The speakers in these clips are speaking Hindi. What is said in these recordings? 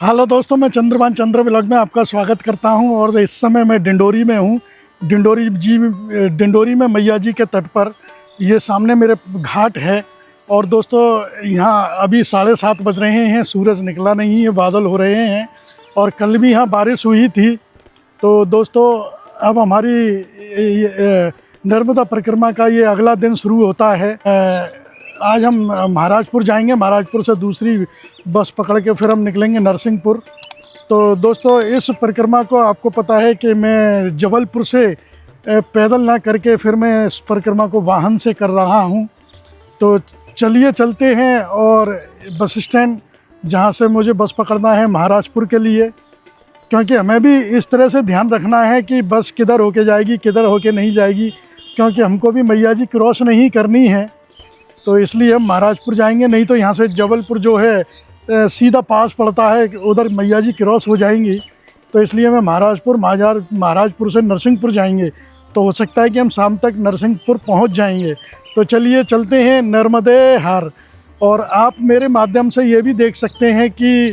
हेलो दोस्तों, मैं चंद्रभान चंद्र ब्लॉग में आपका स्वागत करता हूं। और इस समय मैं डिंडोरी में हूं। डिंडोरी में मैया जी के तट पर ये सामने मेरे घाट है। और दोस्तों, यहाँ अभी 7:30 बज रहे हैं, सूरज निकला नहीं है, बादल हो रहे हैं। और कल भी यहाँ बारिश हुई थी। तो दोस्तों, अब हमारी नर्मदा परिक्रमा का ये अगला दिन शुरू होता है। आज हम महाराजपुर जाएंगे। महाराजपुर से दूसरी बस पकड़ के फिर हम निकलेंगे नरसिंहपुर। तो दोस्तों, इस परिक्रमा को आपको पता है कि मैं जबलपुर से पैदल ना करके फिर मैं इस परिक्रमा को वाहन से कर रहा हूँ। तो चलिए चलते हैं। और बस स्टैंड जहाँ से मुझे बस पकड़ना है महाराजपुर के लिए, क्योंकि हमें भी इस तरह से ध्यान रखना है कि बस किधर होके जाएगी, किधर होके नहीं जाएगी, क्योंकि हमको भी मैया जी क्रॉस नहीं करनी है। तो इसलिए हम महाराजपुर जाएंगे। नहीं तो यहाँ से जबलपुर जो है सीधा पास पड़ता है, उधर मैया जी क्रॉस हो जाएंगी। तो इसलिए मैं महाराजपुर से नरसिंहपुर जाएंगे। तो हो सकता है कि हम शाम तक नरसिंहपुर पहुँच जाएंगे। तो चलिए चलते हैं नर्मदे हर। और आप मेरे माध्यम से ये भी देख सकते हैं कि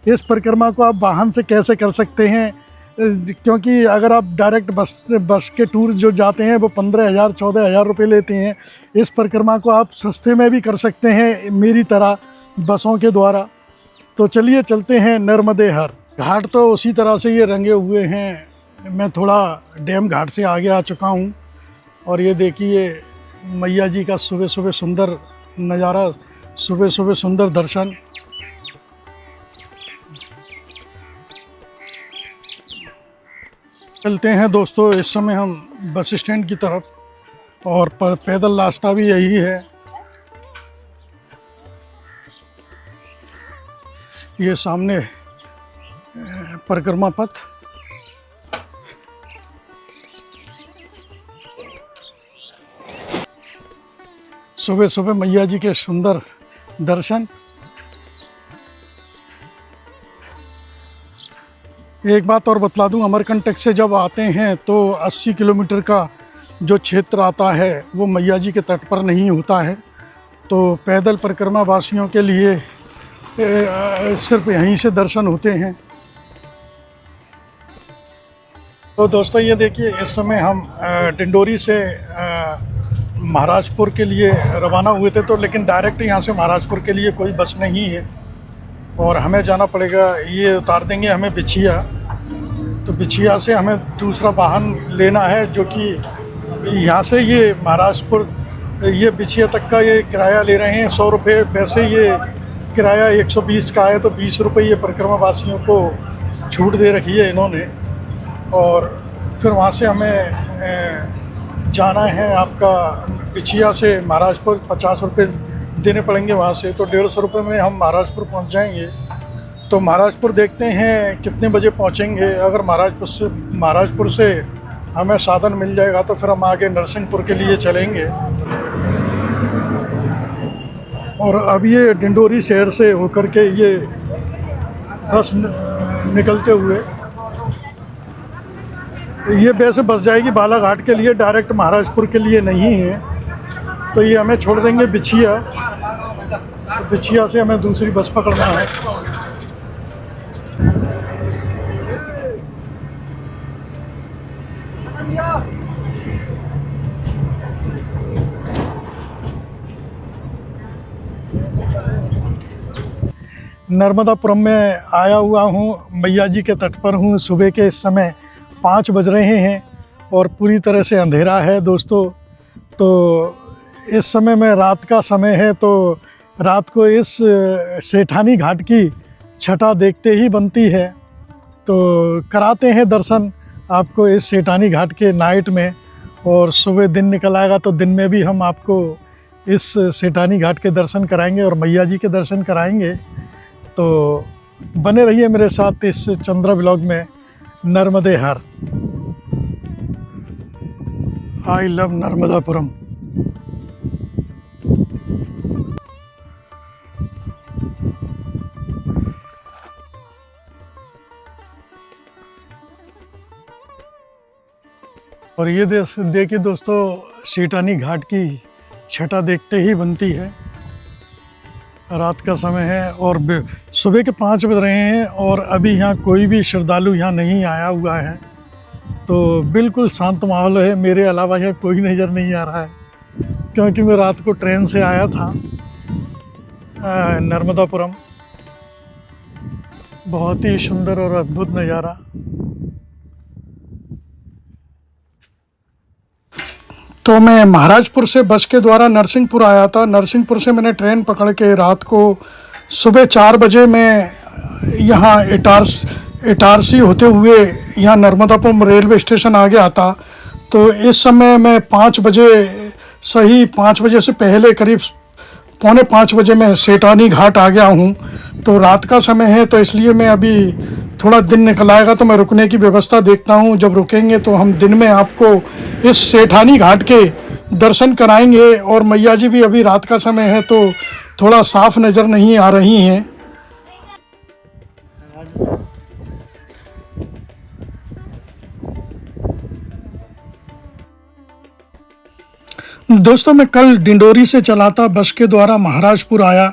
इस परिक्रमा को आप वाहन से कैसे कर सकते हैं, क्योंकि अगर आप डायरेक्ट बस के टूर जो जाते हैं वो 15,000-14,000 रुपये लेते हैं। इस परिक्रमा को आप सस्ते में भी कर सकते हैं मेरी तरह बसों के द्वारा। तो चलिए चलते हैं नर्मदे हर। घाट तो उसी तरह से ये रंगे हुए हैं। मैं थोड़ा डैम घाट से आगे आ चुका हूँ। और ये देखिए मैया जी का सुबह सुबह सुंदर नज़ारा, सुबह सुबह सुंदर दर्शन। चलते हैं दोस्तों इस समय हम बस स्टैंड की तरफ। और पैदल रास्ता भी यही है। ये सामने परिक्रमा पथ। सुबह सुबह मैया जी के सुंदर दर्शन। एक बात और बतला दूं, अमरकंटक से जब आते हैं तो 80 किलोमीटर का जो क्षेत्र आता है वो मैया जी के तट पर नहीं होता है। तो पैदल परिक्रमा वासियों के लिए सिर्फ यहीं से दर्शन होते हैं। तो दोस्तों, ये देखिए इस समय हम डिंडोरी से महाराजपुर के लिए रवाना हुए थे। तो लेकिन डायरेक्ट यहाँ से महाराजपुर के लिए कोई बस नहीं है और हमें जाना पड़ेगा। ये उतार देंगे हमें बिछिया। तो बिछिया से हमें दूसरा वाहन लेना है, जो कि यहाँ से ये महाराजपुर, ये बिछिया तक का ये किराया ले रहे हैं 100 रुपये। वैसे ये किराया 120 का है। तो 20 रुपये ये परिक्रमा वासियों को छूट दे रखी है इन्होंने। और फिर वहाँ से हमें जाना है आपका बिछिया से महाराजपुर। 50 रुपये देने पड़ेंगे वहाँ से। तो 150 रुपये में हम महाराजपुर पहुँच जाएंगे। तो महाराजपुर देखते हैं कितने बजे पहुँचेंगे। अगर महाराजपुर से हमें साधन मिल जाएगा तो फिर हम आगे नरसिंहपुर के लिए चलेंगे। और अब ये डिंडोरी शहर से होकर के ये बस निकलते हुए, ये वैसे बस जाएगी बालाघाट के लिए, डायरेक्ट महाराजपुर के लिए नहीं है। तो ये हमें छोड़ देंगे बिछिया। तो बिछिया से हमें दूसरी बस पकड़ना है। नर्मदापुरम में आया हुआ हूँ, मैया जी के तट पर हूँ। सुबह के इस समय 5 बज रहे हैं और पूरी तरह से अंधेरा है दोस्तों। तो इस समय में रात का समय है। तो रात को इस सेठानी घाट की छटा देखते ही बनती है। तो कराते हैं दर्शन आपको इस सेठानी घाट के नाइट में। और सुबह दिन निकल आएगा तो दिन में भी हम आपको इस सेठानी घाट के दर्शन कराएंगे और मैया जी के दर्शन कराएंगे। तो बने रहिए मेरे साथ इस चंद्र ब्लॉग में। नर्मदे हर। I love Narmadapuram. और ये देखिए दोस्तों, सेठानी घाट की छटा देखते ही बनती है। रात का समय है और सुबह के 5 बज रहे हैं और अभी यहाँ कोई भी श्रद्धालु यहाँ नहीं आया हुआ है। तो बिल्कुल शांत माहौल है, मेरे अलावा यहाँ कोई नज़र नहीं आ रहा है क्योंकि मैं रात को ट्रेन से आया था नर्मदापुरम। बहुत ही सुंदर और अद्भुत नज़ारा। तो मैं महाराजपुर से बस के द्वारा नरसिंहपुर आया था। नरसिंहपुर से मैंने ट्रेन पकड़ के रात को सुबह 4 बजे मैं यहाँ इटारसी होते हुए यहाँ नर्मदापुरम रेलवे स्टेशन आ गया था। तो इस समय मैं 5 बजे सही 5 बजे से पहले करीब 4:45 बजे मैं सेठानी घाट आ गया हूँ। तो रात का समय है तो इसलिए मैं अभी थोड़ा दिन निकल आएगा तो मैं रुकने की व्यवस्था देखता हूँ। जब रुकेंगे तो हम दिन में आपको इस सेठानी घाट के दर्शन कराएंगे। और मैया जी भी अभी रात का समय है तो थोड़ा साफ नज़र नहीं आ रही हैं। दोस्तों मैं कल डिंडोरी से चला था बस के द्वारा महाराजपुर आया।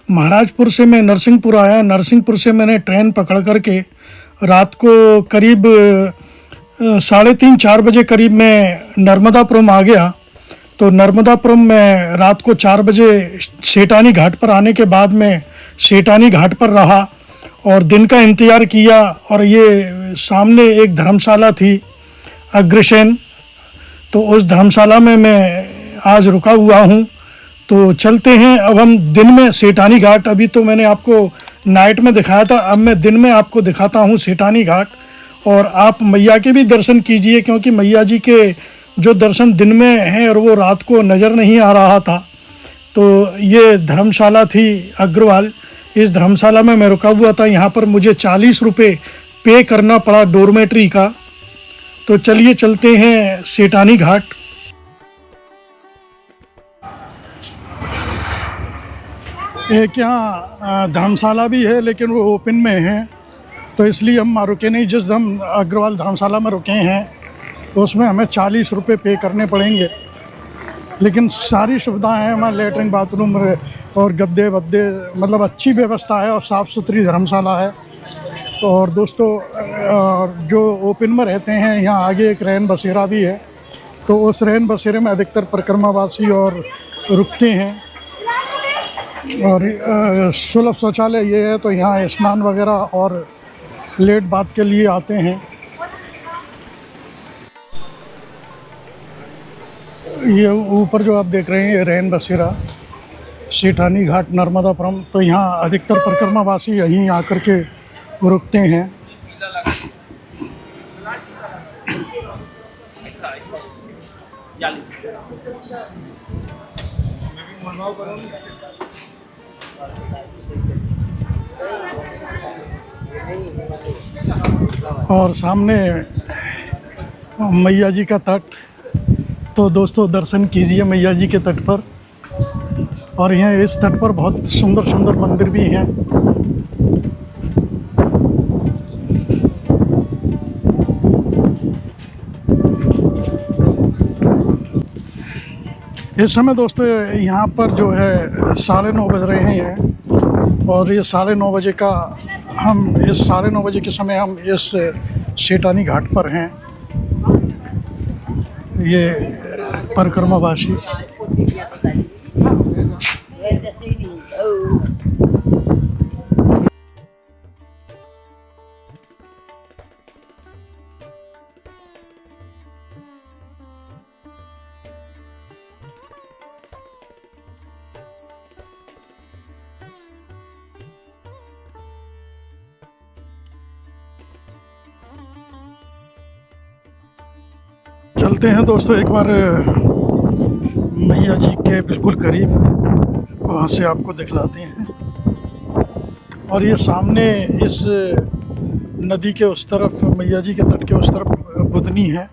महाराजपुर से मैं नरसिंहपुर आया। नरसिंहपुर से मैंने ट्रेन पकड़ करके रात को करीब 3:30-4 बजे करीब मैं नर्मदापुरम आ गया। तो नर्मदापुरम में रात को 4 बजे सेठानी घाट पर आने के बाद मैं सेठानी घाट पर रहा और दिन का इंतज़ार किया। और ये सामने एक धर्मशाला थी अग्रसेन, तो उस धर्मशाला में मैं आज रुका हुआ हूँ। तो चलते हैं अब हम दिन में सेठानी घाट। अभी तो मैंने आपको नाइट में दिखाया था, अब मैं दिन में आपको दिखाता हूँ सेठानी घाट। और आप मैया के भी दर्शन कीजिए क्योंकि मैया जी के जो दर्शन दिन में हैं और वो रात को नज़र नहीं आ रहा था। तो ये धर्मशाला थी अग्रवाल। इस धर्मशाला में मैं रुका हुआ था। यहाँ पर मुझे 40 रुपये पे करना पड़ा डोरमेट्री का। तो चलिए चलते हैं सेठानी घाट। एक यहाँ धर्मशाला भी है लेकिन वो ओपन में है तो इसलिए हम रुके नहीं। जिस हम अग्रवाल धर्मशाला में रुके हैं तो उसमें हमें 40 रुपये पे करने पड़ेंगे, लेकिन सारी सुविधाएं हैं वहाँ, लेटरिन बाथरूम और गद्दे वद्दे, मतलब अच्छी व्यवस्था है और साफ़ सुथरी धर्मशाला है। और दोस्तों जो ओपन में रहते हैं यहाँ आगे एक रैन बसेरा भी है, तो उस रैन बसेरे में अधिकतर परिक्रमावासी और रुकते हैं। और सुलभ शौचालय ये है तो यहाँ स्नान वगैरह और लेट बात के लिए आते हैं। ये ऊपर जो आप देख रहे हैं ये रैन बसेरा सेठानी घाट नर्मदापुरम, तो यहाँ अधिकतर परिक्रमावासी यहीं आकर के रुकते हैं। और सामने मैया जी का तट, तो दोस्तों दर्शन कीजिए मैया जी के तट पर। और यहाँ इस तट पर बहुत सुंदर सुंदर मंदिर भी हैं। इस समय दोस्तों यहाँ पर जो है 9:30 बज रहे हैं और ये 9:30 बजे का हम इस 9:30 बजे के समय हम इस सेठानी घाट पर हैं। ये परिक्रमावासी चलते हैं दोस्तों एक बार मैया जी के बिल्कुल करीब, वहाँ से आपको दिखलाते हैं। और ये सामने इस नदी के उस तरफ, मैया जी के तट के उस तरफ बुधनी है।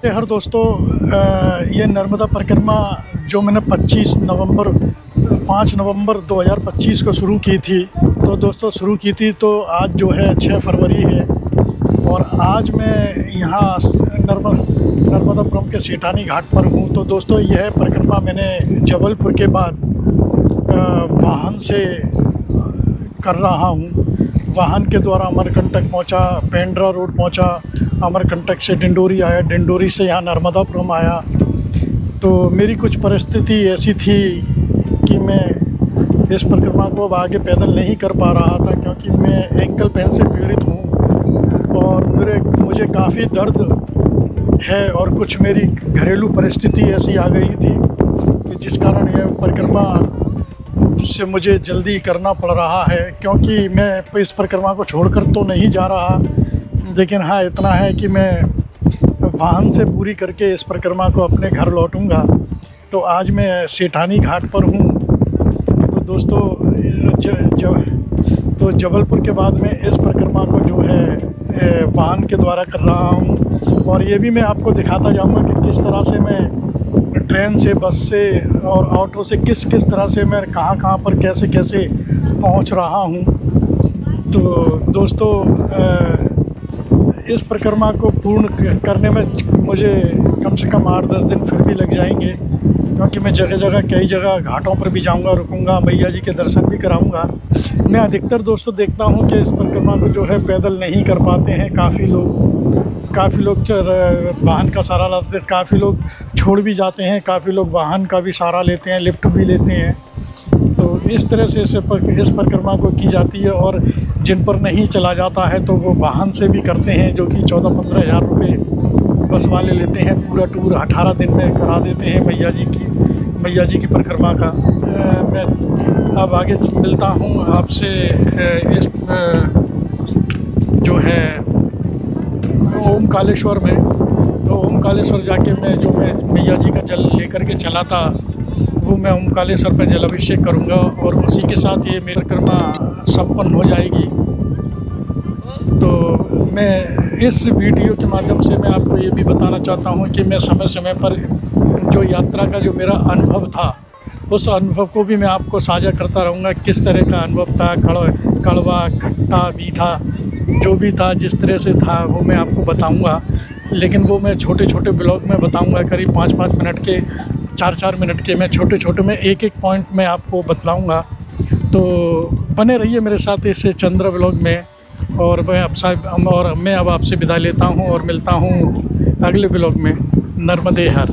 हर दोस्तों, ये नर्मदा परिक्रमा जो मैंने 5 नवंबर 2025 को शुरू की थी, तो दोस्तों शुरू की थी, तो आज जो है 6 फरवरी है और आज मैं यहाँ नर्मदापुरम के सेठानी घाट पर हूँ। तो दोस्तों यह परिक्रमा मैंने जबलपुर के बाद वाहन से कर रहा हूँ। वाहन के द्वारा अमरकंटक पहुँचा, पेंड्रा रोड पहुँचा, अमरकंटक से डिंडोरी आया, डिंडोरी से यहाँ नर्मदापुरम आया। तो मेरी कुछ परिस्थिति ऐसी थी कि मैं इस परिक्रमा को अब आगे पैदल नहीं कर पा रहा था, क्योंकि मैं एंकल पेन से पीड़ित हूँ और मुझे काफ़ी दर्द है और कुछ मेरी घरेलू परिस्थिति ऐसी आ गई थी कि जिस कारण यह परिक्रमा से मुझे जल्दी करना पड़ रहा है। क्योंकि मैं इस परिक्रमा को छोड़कर तो नहीं जा रहा, लेकिन हाँ इतना है कि मैं वाहन से पूरी करके इस परिक्रमा को अपने घर लौटूंगा। तो आज मैं सेठानी घाट पर हूँ। तो दोस्तों तो जबलपुर के बाद मैं इस परिक्रमा को जो है वाहन के द्वारा कर रहा हूँ। और ये भी मैं आपको दिखाता जाऊँगा कि किस तरह से मैं ट्रेन से, बस से और ऑटो से किस तरह से मैं कहाँ पर कैसे पहुँच रहा हूँ। तो दोस्तों इस परिक्रमा को पूर्ण करने में मुझे कम से कम 8-10 दिन फिर भी लग जाएंगे, क्योंकि मैं कई जगह घाटों पर भी जाऊंगा, रुकूंगा, मैया जी के दर्शन भी कराऊंगा। मैं अधिकतर दोस्तों देखता हूं कि इस परिक्रमा को जो है पैदल नहीं कर पाते हैं। काफ़ी लोग वाहन का सहारा लेते हैं, काफ़ी लोग छोड़ भी जाते हैं, काफ़ी लोग वाहन का भी सहारा लेते हैं, लिफ्ट भी लेते हैं। तो इस तरह से इस परिक्रमा को की जाती है। और जिन पर नहीं चला जाता है तो वो वाहन से भी करते हैं, जो कि 14-15 हज़ार रुपये बस वाले लेते हैं। पूरा टूर 18 दिन में करा देते हैं मैया जी की परिक्रमा का। मैं अब आगे मिलता हूँ आपसे इस जो है ओमकालेश्वर में। तो ओमकालेश्वर जाके मैं मैया जी का जल लेकर के चला था, वो मैं ओमकालेश्वर पर जलाभिषेक करूँगा और उसी के साथ ये मेरी परिक्रमा संपन्न हो जाएगी। तो मैं इस वीडियो के माध्यम से मैं आपको ये भी बताना चाहता हूँ कि मैं समय समय पर जो यात्रा का जो मेरा अनुभव था, उस अनुभव को भी मैं आपको साझा करता रहूँगा। किस तरह का अनुभव था, कड़वा, खट्टा, मीठा, जो भी था, जिस तरह से था वो मैं आपको बताऊँगा। लेकिन वो मैं छोटे ब्लॉग में बताऊँगा, करीब 5-5 मिनट के, 4-4 मिनट के मैं छोटे में एक पॉइंट में आपको बतलाऊँगा। तो बने रहिए मेरे साथ इस चंद्र ब्लॉग में। और मैं अब आपसे विदा लेता हूँ और मिलता हूँ अगले ब्लॉग में। नर्मदे हर।